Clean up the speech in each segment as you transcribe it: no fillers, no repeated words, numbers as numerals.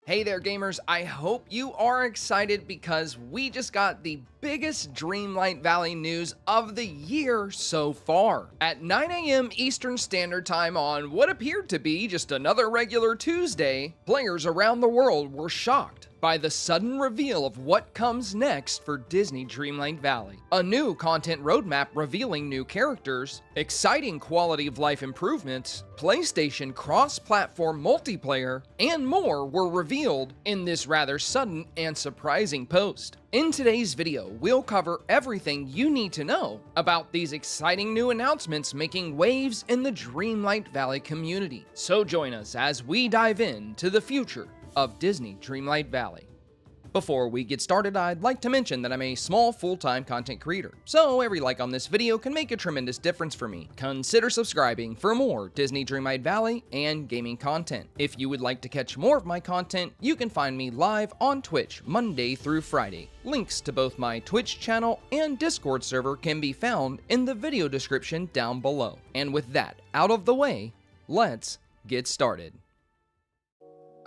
Hey there gamers, I hope you are excited because we just got the biggest Dreamlight Valley news of the year so far. At 9 a.m. Eastern Standard Time on what appeared to be just another regular Tuesday, players around the world were shocked by the sudden reveal of what comes next for Disney Dreamlight Valley. A new content roadmap revealing new characters, exciting quality of life improvements, PlayStation cross-platform multiplayer, and more were revealed in this rather sudden and surprising post. In today's video, we'll cover everything you need to know about these exciting new announcements making waves in the Dreamlight Valley community. So join us as we dive into the future of Disney Dreamlight Valley. Before we get started, I'd like to mention that I'm a small full-time content creator, so every like on this video can make a tremendous difference for me. Consider subscribing for more Disney Dreamlight Valley and gaming content. If you would like to catch more of my content, you can find me live on Twitch Monday through Friday. Links to both my Twitch channel and Discord server can be found in the video description down below. And with that out of the way, let's get started.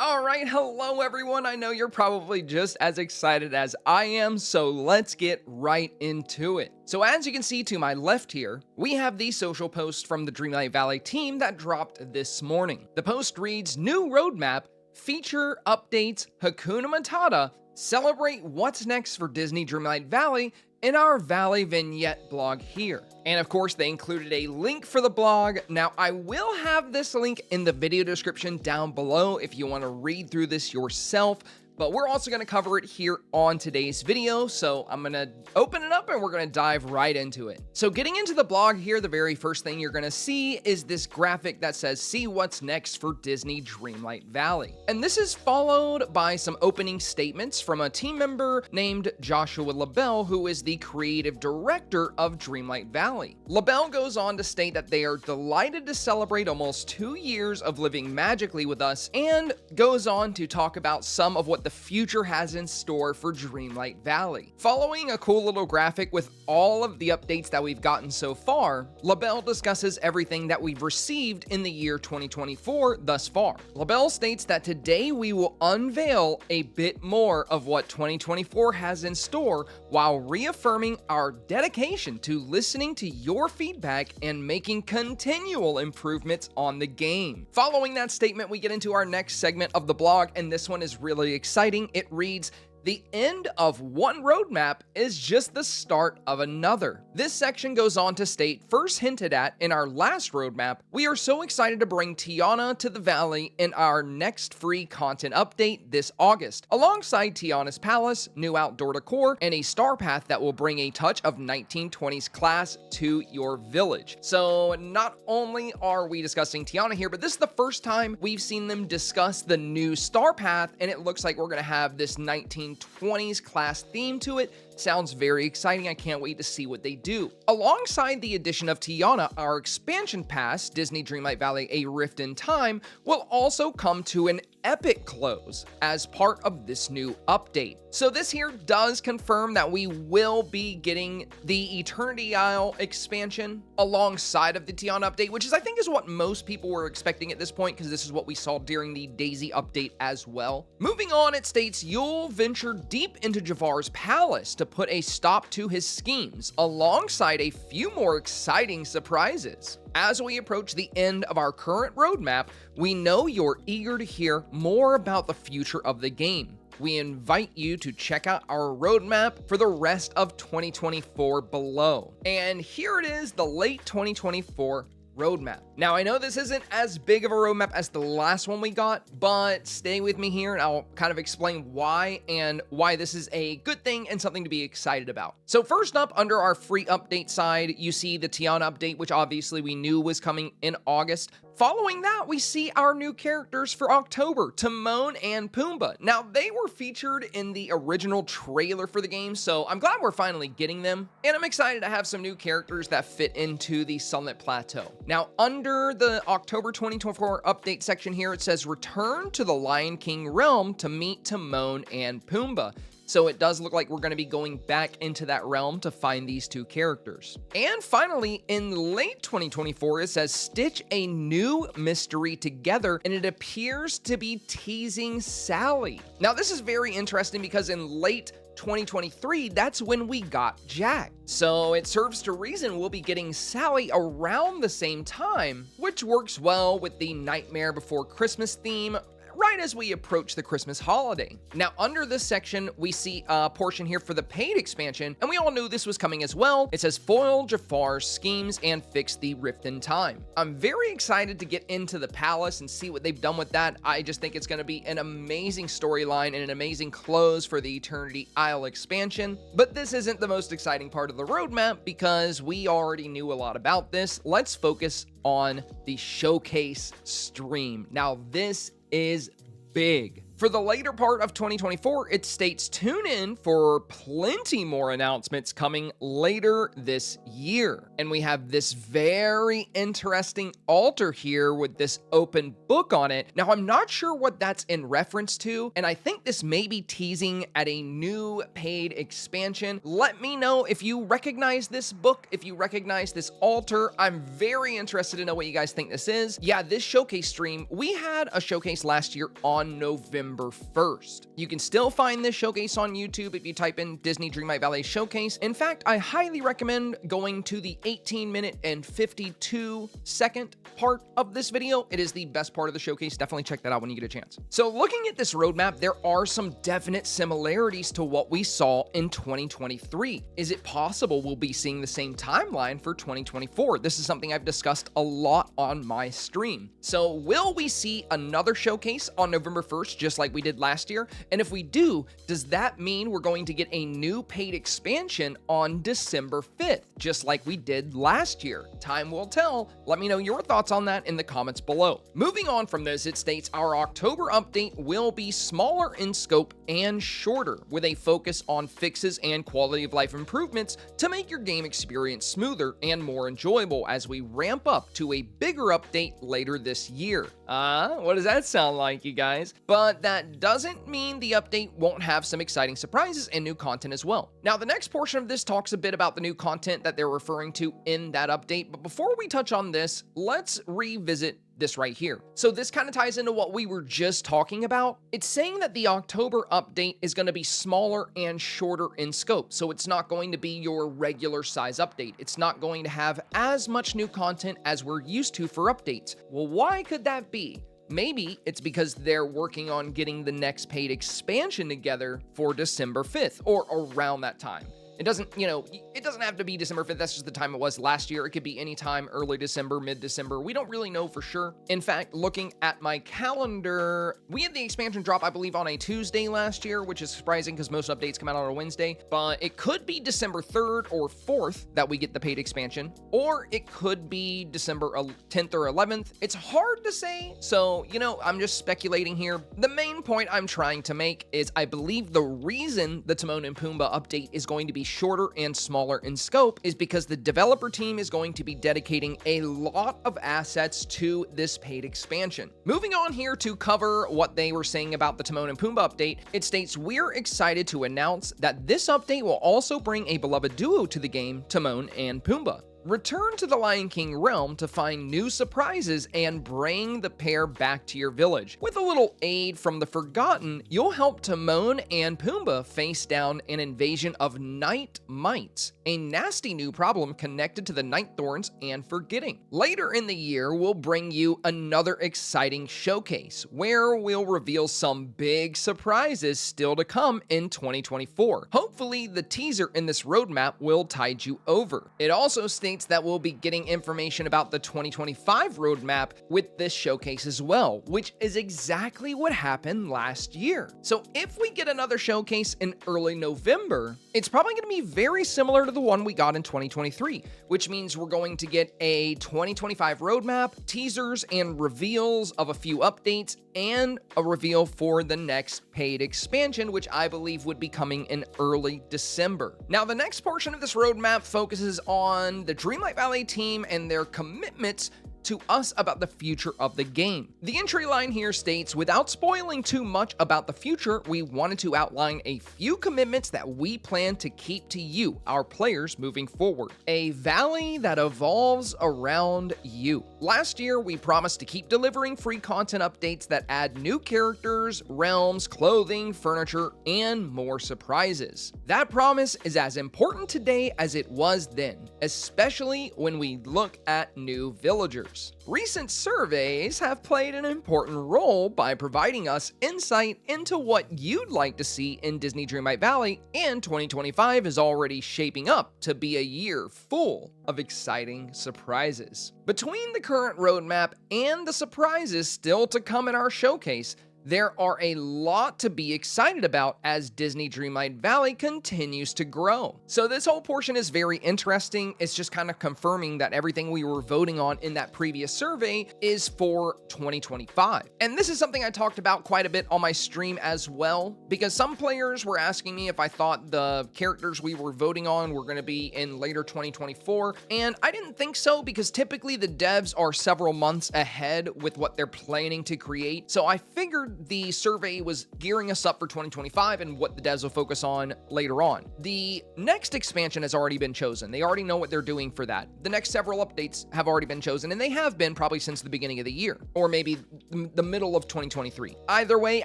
Alright, hello everyone, I know you're probably just as excited as I am, so let's get right into it. So as you can see to my left here, we have the social post from the Dreamlight Valley team that dropped this morning. The post reads, "New roadmap, feature updates, Hakuna Matata, celebrate what's next for Disney Dreamlight Valley in our Valley Vignette blog here." And of course, they included a link for the blog. Now, I will have this link in the video description down below if you want to read through this yourself. But we're also going to cover it here on today's video, so I'm going to open it up and we're going to dive right into it. So getting into the blog here, the very first thing you're going to see is this graphic that says, "See what's next for Disney Dreamlight Valley." And this is followed by some opening statements from a team member named Joshua LaBelle, who is the creative director of Dreamlight Valley. LaBelle goes on to state that they are delighted to celebrate almost 2 years of living magically with us, and goes on to talk about some of what the future has in store for Dreamlight Valley. Following a cool little graphic with all of the updates that we've gotten so far, LaBelle discusses everything that we've received in the year 2024 thus far. LaBelle states that today we will unveil a bit more of what 2024 has in store while reaffirming our dedication to listening to your feedback and making continual improvements on the game. Following that statement, we get into our next segment of the blog, and this one is really exciting. It reads, "The end of one roadmap is just the start of another." This section goes on to state, first hinted at in our last roadmap, we are so excited to bring Tiana to the Valley in our next free content update this August, alongside Tiana's Palace, new outdoor decor, and a STARPATH that will bring a touch of 1920s class to your village. So not only are we discussing Tiana here, but this is the first time we've seen them discuss the new STARPATH, and it looks like we're going to have this 1920s class theme to it. Sounds very exciting. I can't wait to see what they do. Alongside the addition of Tiana, our expansion pass, Disney Dreamlight Valley: A Rift in Time, will also come to an epic close as part of this new update. So this here does confirm that we will be getting the Eternity Isle expansion alongside of the Tiana update, which is I think is what most people were expecting at this point, because this is what we saw during the Daisy update as well. Moving on, it states you'll venture deep into Jafar's palace to put a stop to his schemes, alongside a few more exciting surprises. As we approach the end of our current roadmap, we know you're eager to hear more about the future of the game. We invite you to check out our roadmap for the rest of 2024 below. And here it is, the late 2024 roadmap. Now, I know this isn't as big of a roadmap as the last one we got, but stay with me here and I'll kind of explain why and why this is a good thing and something to be excited about. So first up, under our free update side, you see the Tiana update, which obviously we knew was coming in August. Following that, we see our new characters for October, Timon and Pumbaa. Now, they were featured in the original trailer for the game, so I'm glad we're finally getting them. And I'm excited to have some new characters that fit into the Sunlit Plateau. Now, under the October 2024 update section here, it says, return to the Lion King realm to meet Timon and Pumbaa. So it does look like we're going to be going back into that realm to find these two characters. And finally, in late 2024, it says stitch a new mystery together, and it appears to be teasing Sally. Now, this is very interesting because in late 2023, that's when we got Jack. So it serves to reason we'll be getting Sally around the same time, which works well with the Nightmare Before Christmas theme, right as we approach the Christmas holiday. Now, under this section, we see a portion here for the paid expansion, and we all knew this was coming as well. It says foil Jafar's schemes and fix the rift in time. I'm very excited to get into the palace and see what they've done with that. I just think it's going to be an amazing storyline and an amazing close for the Eternity Isle expansion. But this isn't the most exciting part of the roadmap because we already knew a lot about this. Let's focus on the showcase stream. Now, this is big. For the later part of 2024, it states tune in for plenty more announcements coming later this year. And we have this very interesting altar here with this open book on it. Now, I'm not sure what that's in reference to, and I think this may be teasing at a new paid expansion. Let me know if you recognize this book, if you recognize this altar. I'm very interested to know what you guys think this is. Yeah, this showcase stream, we had a showcase last year on November 1st. You can still find this showcase on YouTube if you type in Disney Dreamlight Valley Showcase. In fact, I highly recommend going to the 18-minute and 52-second part of this video. It is the best part of the showcase. Definitely check that out when you get a chance. So looking at this roadmap, there are some definite similarities to what we saw in 2023. Is it possible we'll be seeing the same timeline for 2024? This is something I've discussed a lot on my stream. So will we see another showcase on November 1st, just like we did last year? And if we do, does that mean we're going to get a new paid expansion on December 5th, just like we did last year? Time will tell. Let me know your thoughts on that in the comments below. Moving on from this, it states our October update will be smaller in scope and shorter, with a focus on fixes and quality of life improvements to make your game experience smoother and more enjoyable as we ramp up to a bigger update later this year. What does that sound like, you guys? But that doesn't mean the update won't have some exciting surprises and new content as well. Now, the next portion of this talks a bit about the new content that they're referring to in that update, but before we touch on this, let's revisit this right here. So this kind of ties into what we were just talking about. It's saying that the October update is going to be smaller and shorter in scope. So it's not going to be your regular size update. It's not going to have as much new content as we're used to for updates. Well, why could that be? Maybe it's because they're working on getting the next paid expansion together for December 5th or around that time. It doesn't, it doesn't have to be December 5th. That's just the time it was last year. It could be any time, early December, mid-December. We don't really know for sure. In fact, looking at my calendar, we had the expansion drop, I believe, on a Tuesday last year, which is surprising because most updates come out on a Wednesday. But it could be December 3rd or 4th that we get the paid expansion, or it could be December 10th or 11th. It's hard to say. So, I'm just speculating here. The main point I'm trying to make is I believe the reason the Timon and Pumbaa update is going to be shorter and smaller in scope is because the developer team is going to be dedicating a lot of assets to this paid expansion. Moving on here to cover what they were saying about the Timon and Pumbaa update, it states, we're excited to announce that this update will also bring a beloved duo to the game, Timon and Pumbaa. Return to the Lion King realm to find new surprises and bring the pair back to your village. With a little aid from the Forgotten, you'll help Timon and Pumbaa face down an invasion of night mites, a nasty new problem connected to the night thorns and forgetting. Later in the year, we'll bring you another exciting showcase where we'll reveal some big surprises still to come in 2024. Hopefully, the teaser in this roadmap will tide you over. It also states that we'll be getting information about the 2025 roadmap with this showcase as well, which is exactly what happened last year. So if we get another showcase in early November, it's probably going to be very similar to the one we got in 2023, which means we're going to get a 2025 roadmap, teasers and reveals of a few updates, and a reveal for the next paid expansion, which I believe would be coming in early December. Now, the next portion of this roadmap focuses on the Dreamlight Valley team and their commitments to us about the future of the game. The entry line here states, without spoiling too much about the future, we wanted to outline a few commitments that we plan to keep to you, our players, moving forward. A valley that evolves around you. Last year, we promised to keep delivering free content updates that add new characters, realms, clothing, furniture, and more surprises. That promise is as important today as it was then, especially when we look at new villagers. Recent surveys have played an important role by providing us insight into what you'd like to see in Disney Dreamlight Valley, and 2025 is already shaping up to be a year full of exciting surprises. Between the current roadmap and the surprises still to come in our showcase, there are a lot to be excited about as Disney Dreamlight Valley continues to grow. So this whole portion is very interesting. It's just kind of confirming that everything we were voting on in that previous survey is for 2025. And this is something I talked about quite a bit on my stream as well, because some players were asking me if I thought the characters we were voting on were going to be in later 2024. And I didn't think so, because typically the devs are several months ahead with what they're planning to create. So I figured the survey was gearing us up for 2025 and what the devs will focus on later on. The next expansion has already been chosen. They already know what they're doing for that. The next several updates have already been chosen, and they have been probably since the beginning of the year, or maybe the middle of 2023. Either way,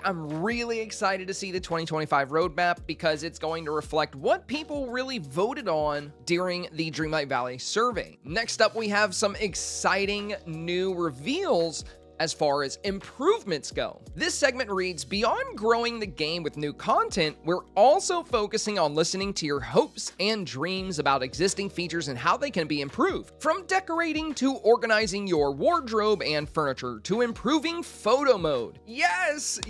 I'm really excited to see the 2025 roadmap because it's going to reflect what people really voted on during the Dreamlight Valley survey. Next up, we have some exciting new reveals as far as improvements go. This segment reads, beyond growing the game with new content, we're also focusing on listening to your hopes and dreams about existing features and how they can be improved. From decorating to organizing your wardrobe and furniture to improving photo mode. Yes,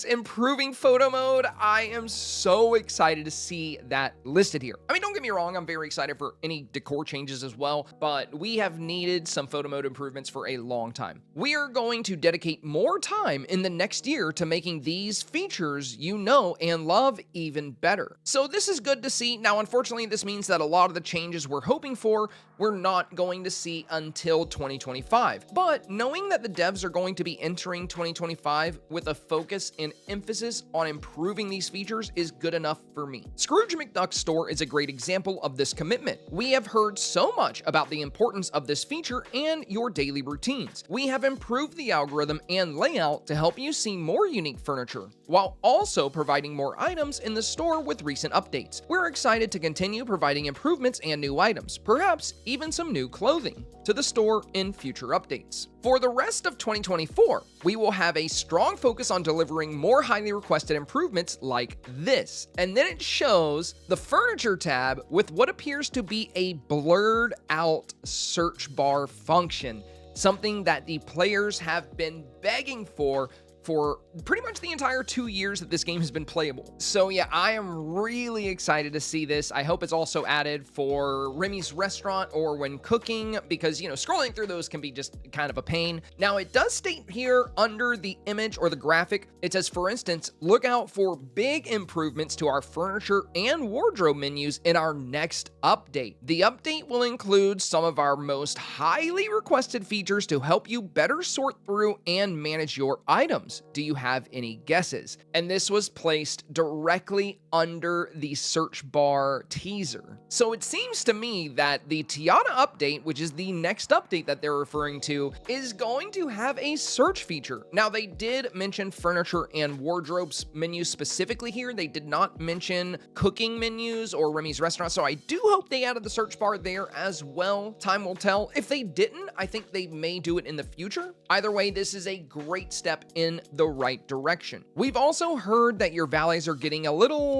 improving photo mode. I am so excited to see that listed here. I mean, don't get me wrong, I'm very excited for any decor changes as well, but we have needed some photo mode improvements for a long time. We are going to dedicate more time in the next year to making these features you know and love even better. So this is good to see. Now, unfortunately, this means that a lot of the changes we're hoping for, we're not going to see until 2025. But knowing that the devs are going to be entering 2025 with a focus and emphasis on improving these features is good enough for me. Scrooge McDuck's store is a great example of this commitment. We have heard so much about the importance of this feature and your daily routines. We have improved the algorithm and layout to help you see more unique furniture, while also providing more items in the store with recent updates. We're excited to continue providing improvements and new items, perhaps even some new clothing, to the store in future updates. For the rest of 2024, we will have a strong focus on delivering more highly requested improvements like this. And then it shows the furniture tab with what appears to be a blurred out search bar function, something that the players have been begging for pretty much the entire 2 years that this game has been playable. So yeah, I am really excited to see this. I hope it's also added for Remy's restaurant or when cooking, because, you know, scrolling through those can be just kind of a pain. Now, it does state here under the image or the graphic, it says, for instance, look out for big improvements to our furniture and wardrobe menus in our next update. The update will include some of our most highly requested features to help you better sort through and manage your items. Do you have any guesses? And this was placed directly under the search bar teaser. So it seems to me that the Tiana update, which is the next update that they're referring to, is going to have a search feature. Now, they did mention furniture and wardrobes menus specifically here. They did not mention cooking menus or Remy's restaurant, so I do hope they added the search bar there as well. Time will tell. If they didn't, I think they may do it in the future. Either way, this is a great step in the right direction. We've also heard that your valleys are getting a little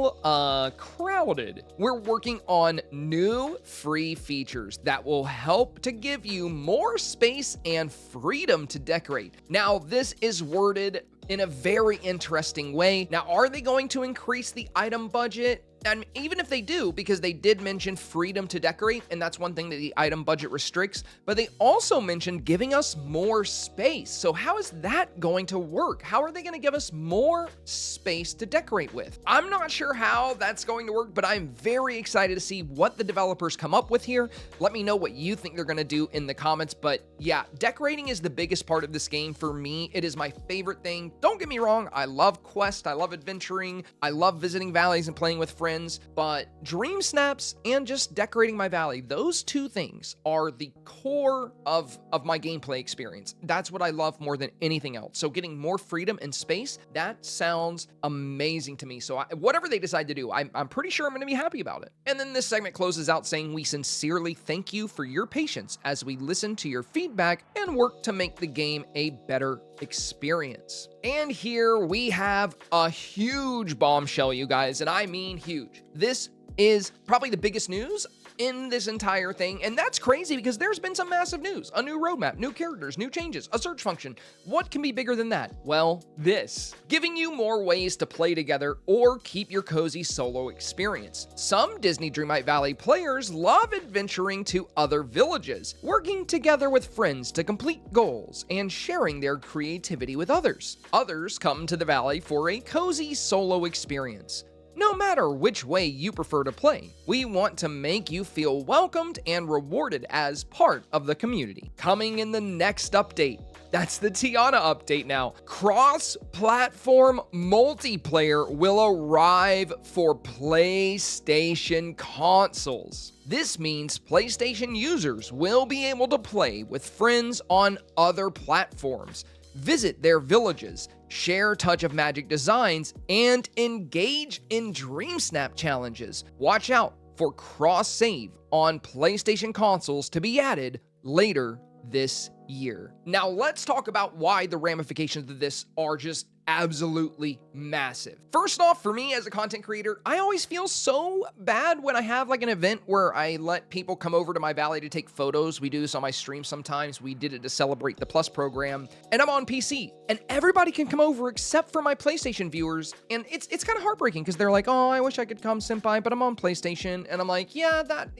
crowded. We're working on new free features that will help to give you more space and freedom to decorate. Now, this is worded in a very interesting way. Now, are they going to increase the item budget? And even if they do, because they did mention freedom to decorate, and that's one thing that the item budget restricts, but they also mentioned giving us more space. So how is that going to work? How are they going to give us more space to decorate with? I'm not sure how that's going to work, but I'm very excited to see what the developers come up with here. Let me know what you think they're going to do in the comments. But yeah, decorating is the biggest part of this game for me. It is my favorite thing. Don't get me wrong, I love quest, I love adventuring, I love visiting valleys and playing with friends, but Dreamsnaps and just decorating my valley, those two things are the core of my gameplay experience. That's what I love more than anything else. So getting more freedom and space, that sounds amazing to me. So whatever they decide to do, I'm pretty sure I'm going to be happy about it. And then this segment closes out saying, we sincerely thank you for your patience as we listen to your feedback and work to make the game a better experience. And here we have a huge bombshell, you guys, and I mean huge. This is probably the biggest news in this entire thing, and that's crazy because there's been some massive news, a new roadmap, new characters, new changes, a search function. What can be bigger than that? Well, this, giving you more ways to play together or keep your cozy solo experience. Some Disney Dreamlight Valley players love adventuring to other villages, working together with friends to complete goals, and sharing their creativity with others. Others come to the valley for a cozy solo experience. No matter which way you prefer to play, we want to make you feel welcomed and rewarded as part of the community. Coming in the next update, that's the Tiana update now. Cross-platform multiplayer will arrive for PlayStation consoles. This means PlayStation users will be able to play with friends on other platforms, visit their villages, share Touch of Magic designs, and engage in Dreamsnap challenges. Watch out for cross-save on PlayStation consoles to be added later this year. Now let's talk about why the ramifications of this are just absolutely massive. First off, for me as a content creator, I always feel so bad when I have like an event where I let people come over to my valley to take photos. We do this on my stream sometimes. We did it to celebrate the Plus program, and I'm on PC, and everybody can come over except for my PlayStation viewers, and it's kind of heartbreaking because they're like, oh, I wish I could come, senpai, but I'm on PlayStation, and I'm like, yeah, that,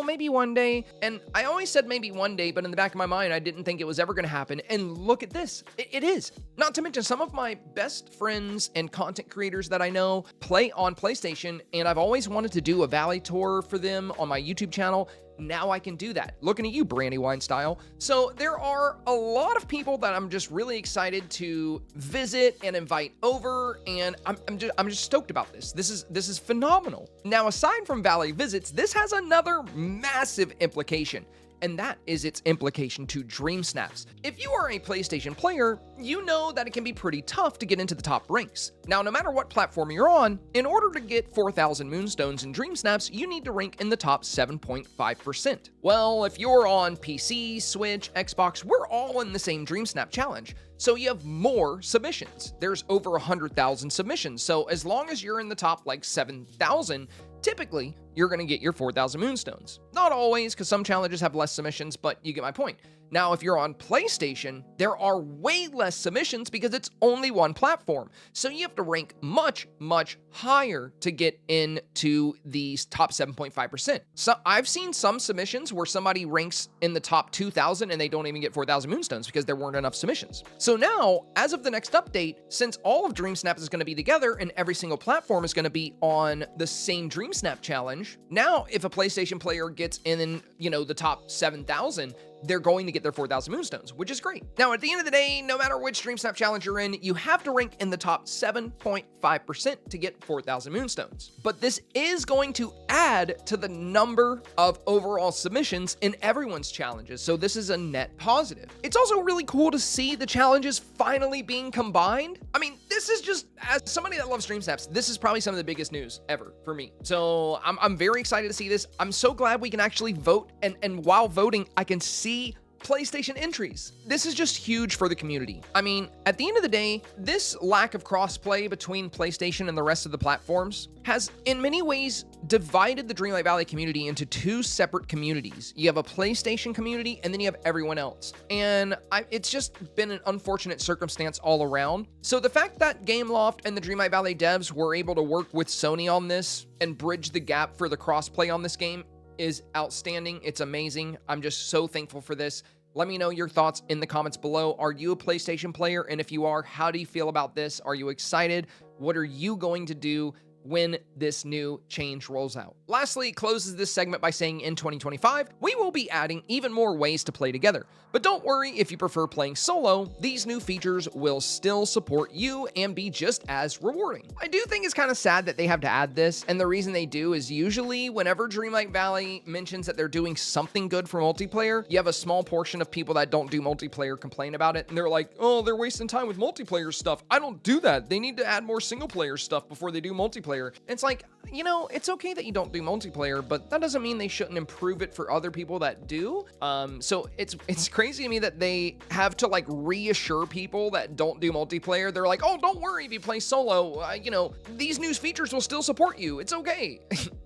maybe one day. And I always said maybe one day, but in the back of my mind, I didn't think it was ever going to happen, and look at this. It is. Not to mention some of my best friends and content creators that I know play on PlayStation, and I've always wanted to do a valley tour for them on my YouTube channel. Now I can do that. Looking at you, Brandywine style. So there are a lot of people that I'm just really excited to visit and invite over, and I'm just stoked about this. This is phenomenal. Now, aside from valley visits, this has another massive implication, and that is its implication to Dreamsnaps. If you are a PlayStation player, you know that it can be pretty tough to get into the top ranks. Now, no matter what platform you're on, in order to get 4,000 Moonstones in Dreamsnaps, you need to rank in the top 7.5%. Well, if you're on PC, Switch, Xbox, we're all in the same Dreamsnap challenge. So you have more submissions. There's over 100,000 submissions. So as long as you're in the top like 7,000, typically, you're going to get your 4,000 Moonstones. Not always, because some challenges have less submissions, but you get my point. Now, if you're on PlayStation, there are way less submissions because it's only one platform. So you have to rank much, much higher to get into these top 7.5%. So I've seen some submissions where somebody ranks in the top 2,000 and they don't even get 4,000 Moonstones because there weren't enough submissions. So now, as of the next update, since all of Dreamsnaps is going to be together and every single platform is going to be on the same Dreamsnap challenge, now if a PlayStation player gets in, the top 7,000, they're going to get their 4,000 Moonstones, which is great. Now, at the end of the day, no matter which Dreamsnap challenge you're in, you have to rank in the top 7.5% to get 4,000 Moonstones. But this is going to add to the number of overall submissions in everyone's challenges, so this is a net positive. It's also really cool to see the challenges finally being combined. I mean, this is just, as somebody that loves Dreamsnaps, this is probably some of the biggest news ever for me. So I'm very excited to see this. I'm so glad we can actually vote, and while voting, I can see PlayStation entries. This is just huge for the community. I mean, at the end of the day, this lack of crossplay between PlayStation and the rest of the platforms has, in many ways, divided the Dreamlight Valley community into two separate communities. You have a PlayStation community, and then you have everyone else. And it's just been an unfortunate circumstance all around. So the fact that Gameloft and the Dreamlight Valley devs were able to work with Sony on this and bridge the gap for the crossplay on this game is outstanding. It's amazing. I'm just so thankful for this. Let me know your thoughts in the comments below. Are you a PlayStation player? And if you are, how do you feel about this? Are you excited? What are you going to do when this new change rolls out? Lastly, it closes this segment by saying in 2025, we will be adding even more ways to play together. But don't worry if you prefer playing solo, these new features will still support you and be just as rewarding. I do think it's kind of sad that they have to add this, and the reason they do is usually whenever Dreamlight Valley mentions that they're doing something good for multiplayer, you have a small portion of people that don't do multiplayer complain about it, and they're like, oh, they're wasting time with multiplayer stuff. I don't do that. They need to add more single player stuff before they do multiplayer. It's like, you know, it's okay that you don't do multiplayer, but that doesn't mean they shouldn't improve it for other people that do. So it's crazy to me that they have to like reassure people that don't do multiplayer. They're like, oh, don't worry if you play solo, you know, these new features will still support you. It's okay.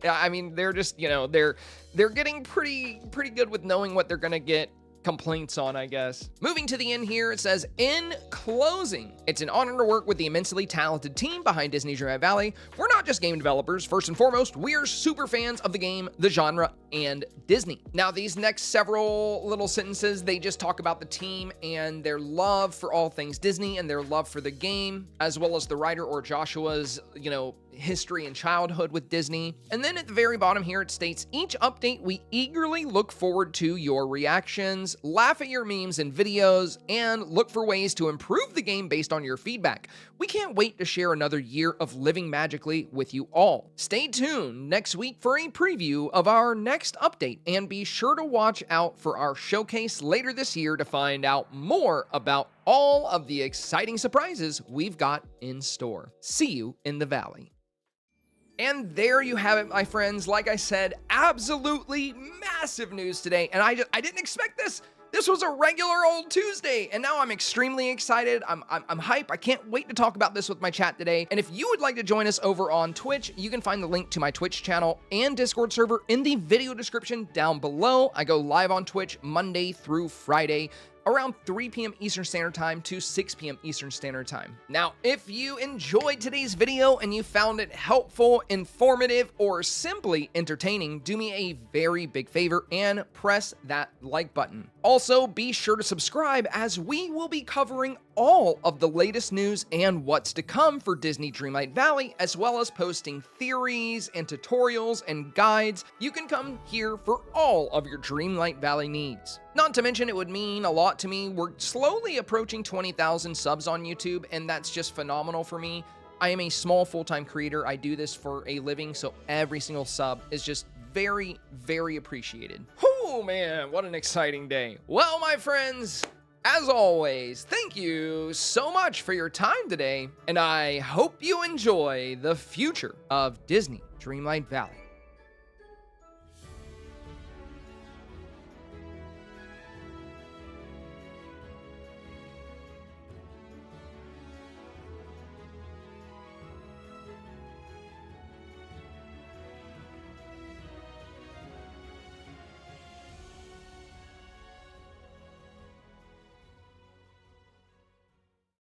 I mean, they're just, you know, they're getting pretty good with knowing what they're gonna get complaints on, I guess. Moving to the end here, it says, in closing, it's an honor to work with the immensely talented team behind Disney Dreamlight Valley. We're not just game developers. First and foremost, we are super fans of the game, the genre, and Disney. Now, these next several little sentences, they just talk about the team and their love for all things Disney and their love for the game, as well as the writer or Joshua's, you know, history and childhood with Disney. And then at the very bottom here, it states, each update, we eagerly look forward to your reactions, laugh at your memes and videos, and look for ways to improve the game based on your feedback. We can't wait to share another year of living magically with you all. Stay tuned next week for a preview of our next update, and be sure to watch out for our showcase later this year to find out more about all of the exciting surprises we've got in store. See you in the valley. And there you have it, my friends. Like I said, absolutely massive news today. And I didn't expect this. This was a regular old Tuesday, and now I'm extremely excited. I'm hype. I can't wait to talk about this with my chat today. And if you would like to join us over on Twitch, you can find the link to my Twitch channel and Discord server in the video description down below. I go live on Twitch Monday through Friday, around 3 p.m. Eastern Standard Time to 6 p.m. Eastern Standard Time. Now, if you enjoyed today's video and you found it helpful, informative, or simply entertaining, do me a very big favor and press that like button. Also, be sure to subscribe as we will be covering all of the latest news and what's to come for Disney Dreamlight Valley, as well as posting theories and tutorials and guides. You can come here for all of your Dreamlight Valley needs. Not to mention, it would mean a lot to me. We're slowly approaching 20,000 subs on YouTube, and that's just phenomenal for me. I am a small full-time creator. I do this for a living, so every single sub is just very, very appreciated. Oh man, what an exciting day. Well, my friends, as always, thank you so much for your time today, and I hope you enjoy the future of Disney Dreamlight Valley.